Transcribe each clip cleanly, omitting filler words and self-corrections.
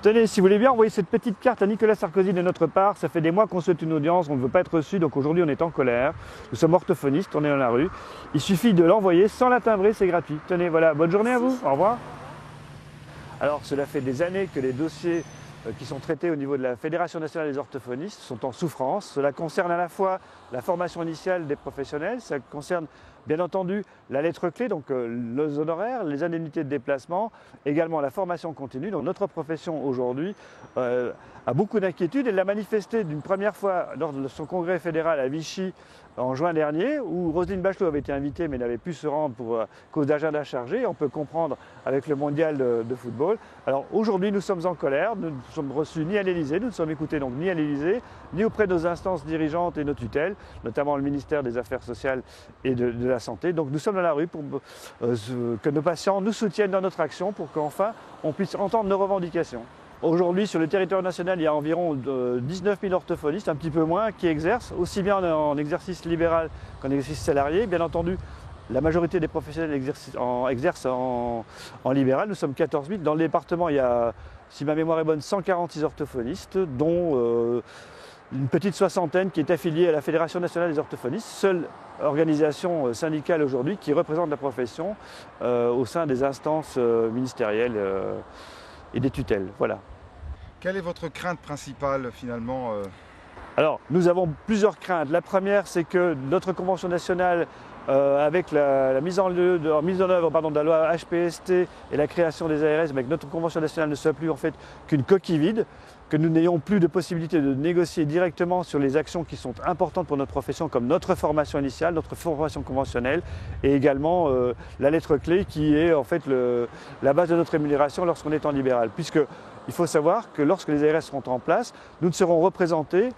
Tenez, si vous voulez bien envoyer cette petite carte à Nicolas Sarkozy de notre part, ça fait des mois qu'on souhaite une audience, on ne veut pas être reçu, donc aujourd'hui on est en colère. Nous sommes orthophonistes, on est dans la rue. Il suffit de l'envoyer sans la timbrer, c'est gratuit. Tenez, voilà, bonne journée à vous, au revoir. Alors cela fait des années que les dossiers qui sont traités au niveau de la Fédération nationale des orthophonistes sont en souffrance. Cela concerne à la fois la formation initiale des professionnels, ça concerne bien entendu la lettre clé, donc les honoraires, les indemnités de déplacement, également la formation continue. Donc notre profession aujourd'hui a beaucoup d'inquiétudes. Elle l'a manifesté d'une première fois lors de son congrès fédéral à Vichy en juin dernier, où Roselyne Bachelot avait été invitée mais n'avait pu se rendre pour cause d'agenda chargé. On peut comprendre avec le mondial de football. Alors aujourd'hui nous sommes en colère, nous ne sommes reçus ni à l'Élysée, nous ne sommes écoutés donc ni à l'Élysée, ni auprès de nos instances dirigeantes et nos tutelles, notamment le ministère des Affaires sociales et de la Santé. Donc nous sommes dans la rue pour que nos patients nous soutiennent dans notre action pour qu'enfin on puisse entendre nos revendications. Aujourd'hui, sur le territoire national, il y a environ 19 000 orthophonistes, un petit peu moins, qui exercent, aussi bien en exercice libéral qu'en exercice salarié. Bien entendu, la majorité des professionnels exercent en libéral. Nous sommes 14 000. Dans le département, il y a, si ma mémoire est bonne, 146 orthophonistes, dont une petite soixantaine qui est affiliée à la Fédération nationale des orthophonistes, seule organisation syndicale aujourd'hui qui représente la profession au sein des instances ministérielles et des tutelles. Voilà. Quelle est votre crainte principale finalement Alors, nous avons plusieurs craintes. La première, c'est que notre convention nationale, avec la mise en œuvre de la loi HPST et la création des ARS, mais que notre convention nationale ne soit plus en fait qu'une coquille vide, que nous n'ayons plus de possibilité de négocier directement sur les actions qui sont importantes pour notre profession, comme notre formation initiale, notre formation conventionnelle, et également la lettre clé qui est en fait la base de notre rémunération lorsqu'on est en libéral. Puisqu'il faut savoir que lorsque les ARS seront en place, nous ne serons représentés,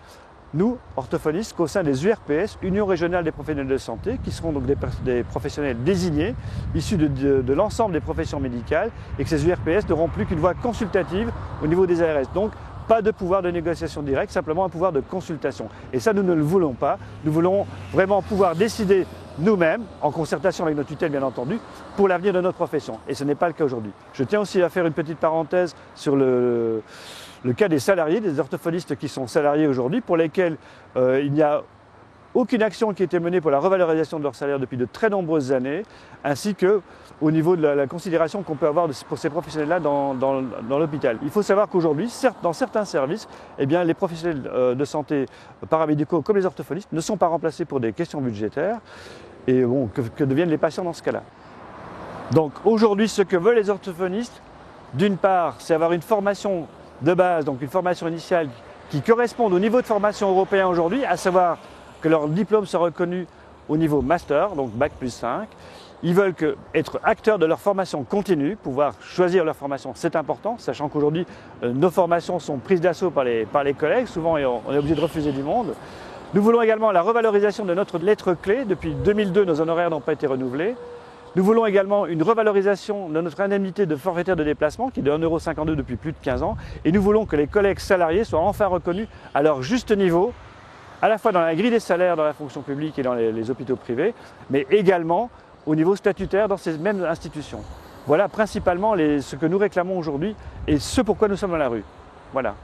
nous, orthophonistes, qu'au sein des URPS, Union régionale des professionnels de santé, qui seront donc des professionnels désignés, issus de l'ensemble des professions médicales, et que ces URPS n'auront plus qu'une voix consultative au niveau des ARS. Donc, pas de pouvoir de négociation directe, simplement un pouvoir de consultation. Et ça, nous ne le voulons pas. Nous voulons vraiment pouvoir décider nous-mêmes, en concertation avec nos tutelles bien entendu, pour l'avenir de notre profession. Et ce n'est pas le cas aujourd'hui. Je tiens aussi à faire une petite parenthèse sur le cas des salariés, des orthophonistes qui sont salariés aujourd'hui, pour lesquels il n'y a aucune action qui a été menée pour la revalorisation de leur salaire depuis de très nombreuses années, ainsi qu'au niveau de la considération qu'on peut avoir pour ces professionnels-là dans l'hôpital. Il faut savoir qu'aujourd'hui, dans certains services, eh bien, les professionnels de santé paramédicaux comme les orthophonistes ne sont pas remplacés pour des questions budgétaires. Et bon, que deviennent les patients dans ce cas-là? Donc aujourd'hui, ce que veulent les orthophonistes, d'une part, c'est avoir une formation de base, donc une formation initiale qui corresponde au niveau de formation européen aujourd'hui, à savoir que leur diplôme soit reconnu au niveau master, donc Bac plus 5. Ils veulent être acteurs de leur formation continue, pouvoir choisir leur formation, c'est important, sachant qu'aujourd'hui, nos formations sont prises d'assaut par les collègues, souvent on est obligé de refuser du monde. Nous voulons également la revalorisation de notre lettre clé. Depuis 2002, nos honoraires n'ont pas été renouvelés. Nous voulons également une revalorisation de notre indemnité de forfaitaire de déplacement, qui est de 1,52 € depuis plus de 15 ans. Et nous voulons que les collègues salariés soient enfin reconnus à leur juste niveau, à la fois dans la grille des salaires dans la fonction publique et dans les hôpitaux privés, mais également au niveau statutaire dans ces mêmes institutions. Voilà principalement ce que nous réclamons aujourd'hui et ce pourquoi nous sommes dans la rue. Voilà.